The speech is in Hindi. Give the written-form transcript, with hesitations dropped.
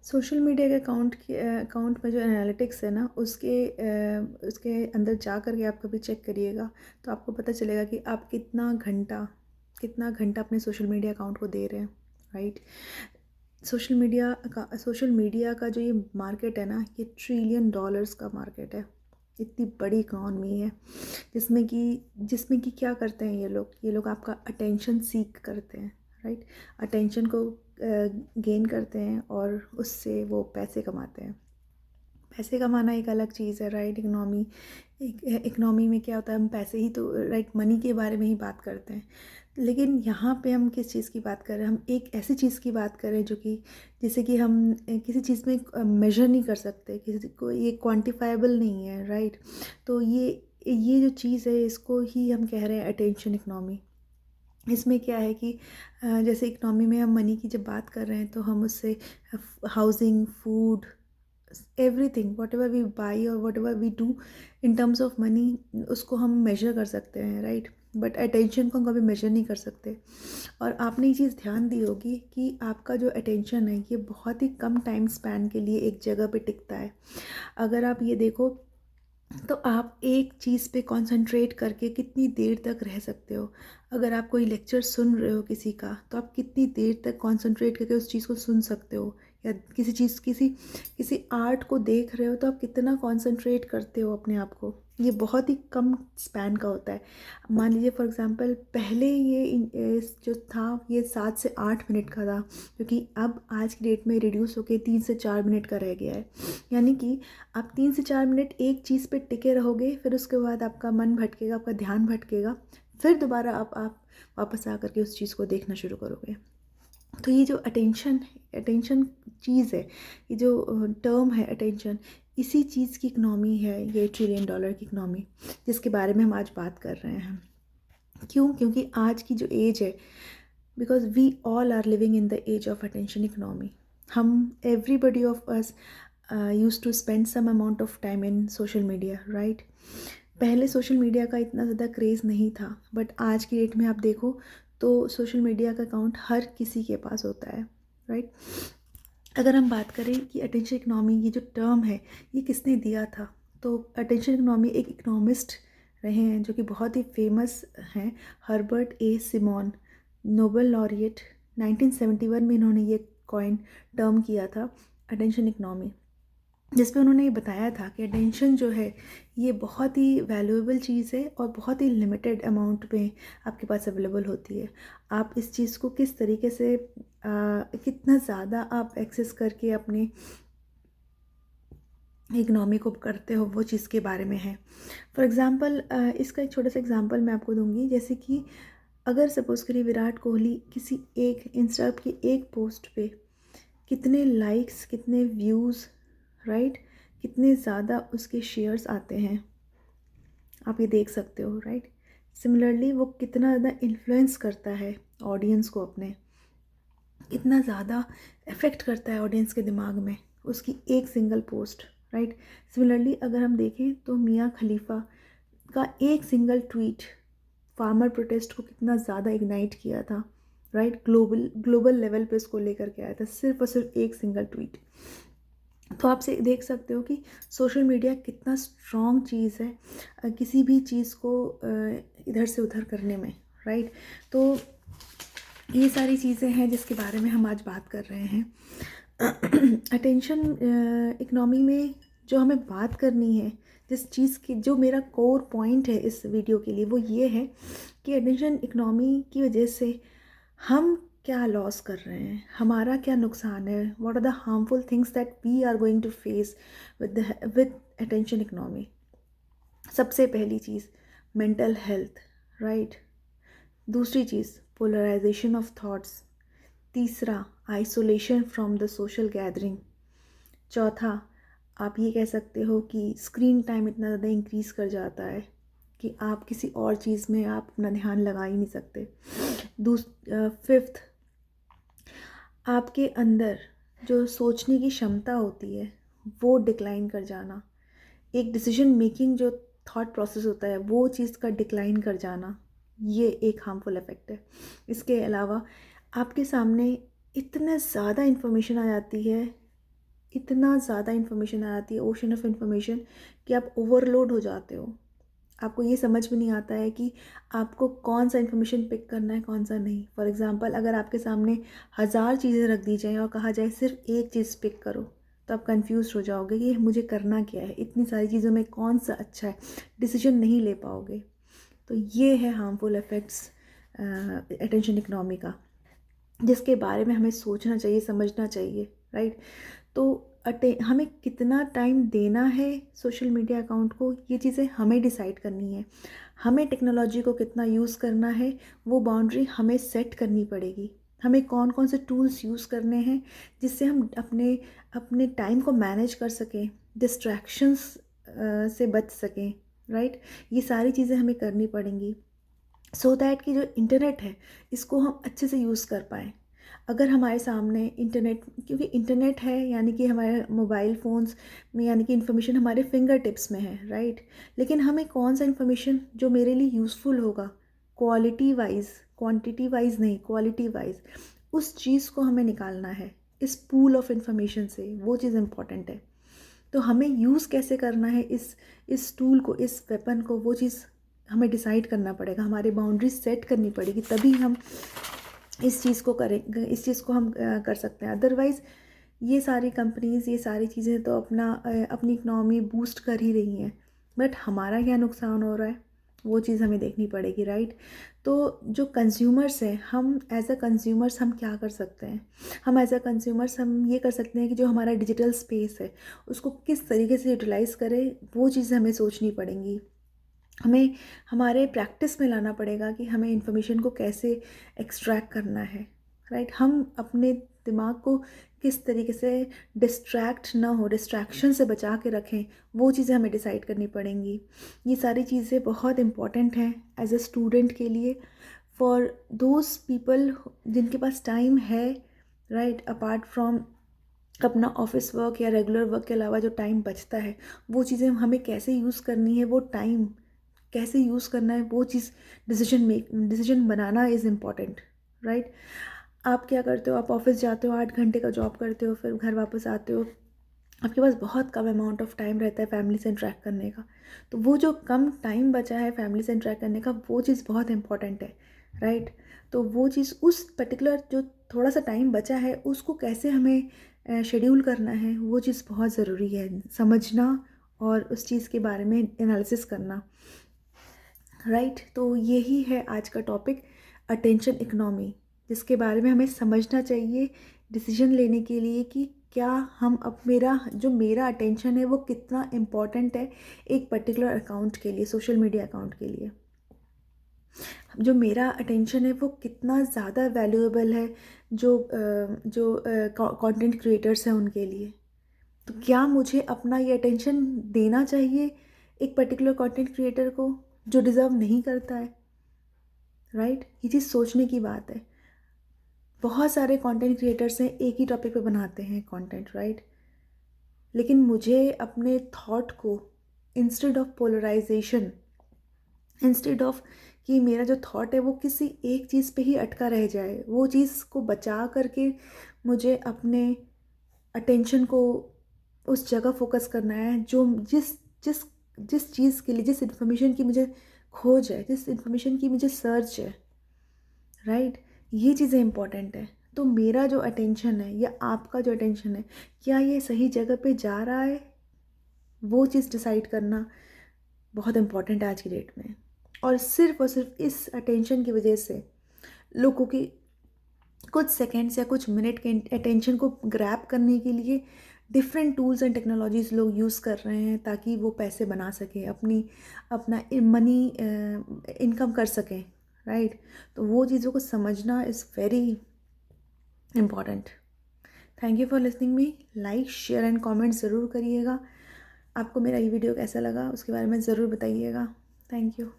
सोशल मीडिया के अकाउंट में जो एनालिटिक्स है ना उसके अंदर जा कर के आप कभी चेक करिएगा, तो आपको पता चलेगा कि आप कितना घंटा अपने सोशल मीडिया अकाउंट को दे रहे हैं, राइट। सोशल मीडिया का जो ये मार्केट है ना, ये ट्रिलियन डॉलर्स का मार्केट है। इतनी बड़ी इकॉनमी है जिसमें कि क्या करते हैं ये लोग आपका अटेंशन सीक करते हैं, राइट। अटेंशन को गेन करते हैं और उससे वो पैसे कमाते हैं। पैसे कमाना एक अलग चीज़ है, राइट। इकनॉमी में क्या होता है, हम पैसे ही तो, राइट, मनी के बारे में ही बात करते हैं। लेकिन यहाँ पे हम किस चीज़ की बात कर रहे हैं, हम एक ऐसी चीज़ की बात कर रहे हैं जो कि जैसे कि हम किसी चीज़ में मेजर नहीं कर सकते, किसी को ये क्वांटिफाइबल नहीं है, राइट। तो ये जो चीज़ है इसको ही हम कह रहे हैं अटेंशन इकनॉमी। इसमें क्या है कि जैसे इकनॉमी में हम मनी की जब बात कर रहे हैं तो हम उससे housing, food, everything, what ever we buy और what ever we do in terms of money, उसको हम मेजर कर सकते हैं, राइट। बट अटेंशन को हम कभी मेजर नहीं कर सकते। और आपने ये चीज़ ध्यान दी होगी कि आपका जो अटेंशन है ये बहुत ही कम टाइम स्पैन के लिए एक जगह पे टिकता है। अगर आप ये देखो तो आप एक चीज़ पे कंसंट्रेट करके कितनी देर तक रह सकते हो। अगर आप कोई लेक्चर सुन रहे हो किसी का, तो आप कितनी देर तक कंसंट्रेट करके उस चीज़ को सुन सकते हो। या किसी आर्ट को देख रहे हो तो आप कितना कंसंट्रेट करते हो अपने आप को, ये बहुत ही कम स्पैन का होता है। मान लीजिए फॉर एग्जांपल, पहले जो था ये 7 से 8 मिनट का था, क्योंकि अब आज की डेट में रिड्यूस होकर 3 से 4 मिनट का रह गया है। यानी कि आप 3 से 4 मिनट एक चीज़ पे टिके रहोगे, फिर उसके बाद आपका मन भटकेगा, आपका ध्यान भटकेगा, फिर दोबारा आप वापस आकर के उस चीज़ को देखना शुरू करोगे। तो ये जो अटेंशन चीज़ है, ये जो टर्म है अटेंशन, इसी चीज़ की इकनॉमी है ये ट्रिलियन डॉलर की इकनॉमी, जिसके बारे में हम आज बात कर रहे हैं। क्यों? क्योंकि आज की जो एज है, because we all are living in the age of attention economy. हम everybody of us use to spend some amount of time in social media, right. पहले सोशल मीडिया का इतना ज़्यादा क्रेज़ नहीं था, बट आज की डेट में आप देखो तो सोशल मीडिया का अकाउंट हर किसी के पास होता है, राइट। अगर हम बात करें कि अटेंशन इकनॉमी ये जो टर्म है ये किसने दिया था, तो अटेंशन इकनॉमी एक इकनॉमिस्ट रहे हैं जो कि बहुत ही फेमस हैं, Herbert A Simon, Nobel laureate. 1971 में इन्होंने ये कॉइन टर्म किया था अटेंशन इकनॉमी, जिसमें उन्होंने ये बताया था कि अटेंशन जो है ये बहुत ही वैल्यूएबल चीज़ है और बहुत ही लिमिटेड अमाउंट में आपके पास अवेलेबल होती है। आप इस चीज़ को किस तरीके से कितना ज़्यादा आप एक्सेस करके अपने इकनॉमी को करते हो, वो चीज़ के बारे में है। फॉर एग्ज़ाम्पल, इसका एक छोटा सा एग्ज़ाम्पल मैं आपको दूंगी। जैसे कि अगर सपोज़ करिए विराट कोहली किसी एक इंस्टा की एक पोस्ट पे कितने लाइक्स, कितने व्यूज़, राइट, कितने ज़्यादा उसके शेयर्स आते हैं, आप ये देख सकते हो, राइट। सिमिलरली वो कितना ज़्यादा इन्फ्लुएंस करता है ऑडियंस को अपने, इतना ज़्यादा इफ़ेक्ट करता है ऑडियंस के दिमाग में उसकी एक सिंगल पोस्ट, राइट। सिमिलरली अगर हम देखें तो मियाँ खलीफा का एक सिंगल ट्वीट फार्मर प्रोटेस्ट को कितना ज़्यादा इग्नाइट किया था, राइट। ग्लोबल लेवल पे इसको लेकर के आया था, सिर्फ और सिर्फ एक सिंगल ट्वीट। तो आप से देख सकते हो कि सोशल मीडिया कितना स्ट्रॉन्ग चीज़ है किसी भी चीज़ को इधर से उधर करने में, राइट। तो ये सारी चीज़ें हैं जिसके बारे में हम आज बात कर रहे हैं। अटेंशन इकनॉमी में जो हमें बात करनी है, जिस चीज़ की जो मेरा कोर पॉइंट है इस वीडियो के लिए, वो ये है कि अटेंशन इकनॉमी की वजह से हम क्या लॉस कर रहे हैं, हमारा क्या नुकसान है, what are the harmful things that we are going to face with attention economy. सबसे पहली चीज़ मेंटल हेल्थ, राइट। दूसरी चीज़ पोलराइजेशन ऑफ थॉट्स। तीसरा isolation from the social gathering. चौथा, आप ये कह सकते हो कि स्क्रीन टाइम इतना ज़्यादा इंक्रीज़ कर जाता है कि आप किसी और चीज़ में आप अपना ध्यान लगा ही नहीं सकते। फिफ्थ, आपके अंदर जो सोचने की क्षमता होती है वो डिक्लाइन कर जाना। एक डिसीजन मेकिंग जो थॉट प्रोसेस होता है वो चीज़ का डिक्लाइन कर जाना, ये एक हार्मफुल इफ़ेक्ट है। इसके अलावा आपके सामने इतना ज़्यादा इन्फॉर्मेशन आ जाती है इतना ज़्यादा इन्फॉर्मेशन आ जाती है, ओशन ऑफ इन्फॉर्मेशन, कि आप ओवरलोड हो जाते हो। आपको ये समझ में नहीं आता है कि आपको कौन सा इन्फॉर्मेशन पिक करना है, कौन सा नहीं। फॉर एग्ज़ाम्पल, अगर आपके सामने 1000 चीज़ें रख दी जाएँ और कहा जाए सिर्फ एक चीज़ पिक करो, तो आप कंफ्यूज हो जाओगे कि मुझे करना क्या है, इतनी सारी चीज़ों में कौन सा अच्छा है, डिसीजन नहीं ले पाओगे। तो ये है हार्मफुल इफ़ेक्ट्स अटेंशन इकनॉमी का, जिसके बारे में हमें सोचना चाहिए, समझना चाहिए, राइट। तो हमें कितना टाइम देना है सोशल मीडिया अकाउंट को, ये चीज़ें हमें डिसाइड करनी है। हमें टेक्नोलॉजी को कितना यूज़ करना है, वो बाउंड्री हमें सेट करनी पड़ेगी। हमें कौन कौन से टूल्स यूज़ करने हैं जिससे हम अपने अपने टाइम को मैनेज कर सकें, डिस्ट्रैक्शंस से बच सकें, राइट। ये सारी चीज़ें हमें करनी पड़ेंगी सो दैट कि जो इंटरनेट है इसको हम अच्छे से यूज़ कर पाएँ। अगर हमारे सामने इंटरनेट, क्योंकि इंटरनेट है यानी कि हमारे मोबाइल फ़ोन्स में, यानी कि इन्फॉर्मेशन हमारे फिंगर टिप्स में है, राइट। लेकिन हमें कौन सा इन्फॉर्मेशन जो मेरे लिए यूज़फुल होगा, क्वालिटी वाइज, क्वांटिटी वाइज नहीं, क्वालिटी वाइज, उस चीज़ को हमें निकालना है इस पूल ऑफ इन्फॉर्मेशन से। वो चीज़ इम्पॉर्टेंट है। तो हमें यूज़ कैसे करना है इस टूल को, इस वेपन को, वो चीज़ हमें डिसाइड करना पड़ेगा, हमारी बाउंड्रीज सेट करनी पड़ेगी, तभी हम इस चीज़ को करें, इस चीज़ को हम कर सकते हैं। अदरवाइज़ ये सारी कंपनीज़, ये सारी चीज़ें तो अपनी इकनॉमी बूस्ट कर ही रही हैं, बट हमारा क्या नुकसान हो रहा है, वो चीज़ हमें देखनी पड़ेगी, राइट। तो जो कंज्यूमर्स हैं, हम एज अ कंज्यूमर्स हम क्या कर सकते हैं, हम एज अ कंज्यूमर्स हम ये कर सकते हैं कि जो हमारा डिजिटल स्पेस है उसको किस तरीके से यूटिलाइज़ करें, वो चीज़ें हमें सोचनी पड़ेंगी। हमें हमारे प्रैक्टिस में लाना पड़ेगा कि हमें इन्फॉर्मेशन को कैसे एक्सट्रैक्ट करना है, राइट। हम अपने दिमाग को किस तरीके से डिस्ट्रैक्ट ना हो, डिस्ट्रैक्शन से बचा के रखें, वो चीज़ें हमें डिसाइड करनी पड़ेंगी। ये सारी चीज़ें बहुत इम्पॉर्टेंट हैं एज अ स्टूडेंट के लिए, फॉर दोज पीपल जिनके पास टाइम है, राइट। अपार्ट फ्रॉम अपना ऑफिस वर्क या रेगुलर वर्क के अलावा जो टाइम बचता है, वो चीज़ें हमें कैसे यूज़ करनी है, वो टाइम कैसे यूज़ करना है, वो चीज़ डिसीजन बनाना इज़ इम्पॉर्टेंट, राइट। आप क्या करते हो, आप ऑफिस जाते हो, 8 घंटे का जॉब करते हो, फिर घर वापस आते हो, आपके पास बहुत कम अमाउंट ऑफ टाइम रहता है फैमिली से इंटरेक्ट करने का। तो वो जो कम टाइम बचा है फैमिली से इंटरेक्ट करने का, वो चीज़ बहुत इंपॉर्टेंट है, राइट। तो वो चीज़, उस पर्टिकुलर जो थोड़ा सा टाइम बचा है उसको कैसे हमें शेड्यूल करना है, वो चीज़ बहुत ज़रूरी है समझना, और उस चीज़ के बारे में एनालिसिस करना, राइट। तो यही है आज का टॉपिक, अटेंशन इकनॉमी, जिसके बारे में हमें समझना चाहिए डिसीजन लेने के लिए कि क्या हम, अब मेरा अटेंशन है वो कितना इम्पॉर्टेंट है एक पर्टिकुलर अकाउंट के लिए, सोशल मीडिया अकाउंट के लिए। जो मेरा अटेंशन है वो कितना ज़्यादा वैल्यूएबल है जो कंटेंट क्रिएटर्स हैं उनके लिए। तो क्या मुझे अपना ये अटेंशन देना चाहिए एक पर्टिकुलर कंटेंट क्रिएटर को जो डिज़र्व नहीं करता है, राइट। ये चीज़ सोचने की बात है। बहुत सारे कंटेंट क्रिएटर्स हैं, एक ही टॉपिक पे बनाते हैं कंटेंट, राइट। लेकिन मुझे अपने थॉट को, instead of polarisation, instead of कि मेरा जो थॉट है वो किसी एक चीज़ पे ही अटका रह जाए, वो चीज़ को बचा करके मुझे अपने अटेंशन को उस जगह फोकस करना है जो जिस जिस जिस चीज़ के लिए, जिस इन्फॉर्मेशन की मुझे खोज है, जिस इन्फॉर्मेशन की मुझे सर्च है, राइट। ये चीज़ें इंपॉर्टेंट है। तो मेरा जो अटेंशन है या आपका जो अटेंशन है, क्या ये सही जगह पे जा रहा है, वो चीज़ डिसाइड करना बहुत इम्पॉर्टेंट है आज की डेट में। और सिर्फ इस अटेंशन की वजह से लोगों की कुछ सेकेंड्स या कुछ मिनट के अटेंशन को ग्रैब करने के लिए डिफरेंट टूल्स एंड टेक्नोलॉजीज़ लोग यूज़ कर रहे हैं ताकि वो पैसे बना सकें, अपना मनी इनकम कर सकें, राइट। तो वो चीज़ों को समझना is very important. Thank you for listening me. Like, share and comment ज़रूर करिएगा। आपको मेरा ये वीडियो कैसा लगा उसके बारे में ज़रूर बताइएगा। Thank you.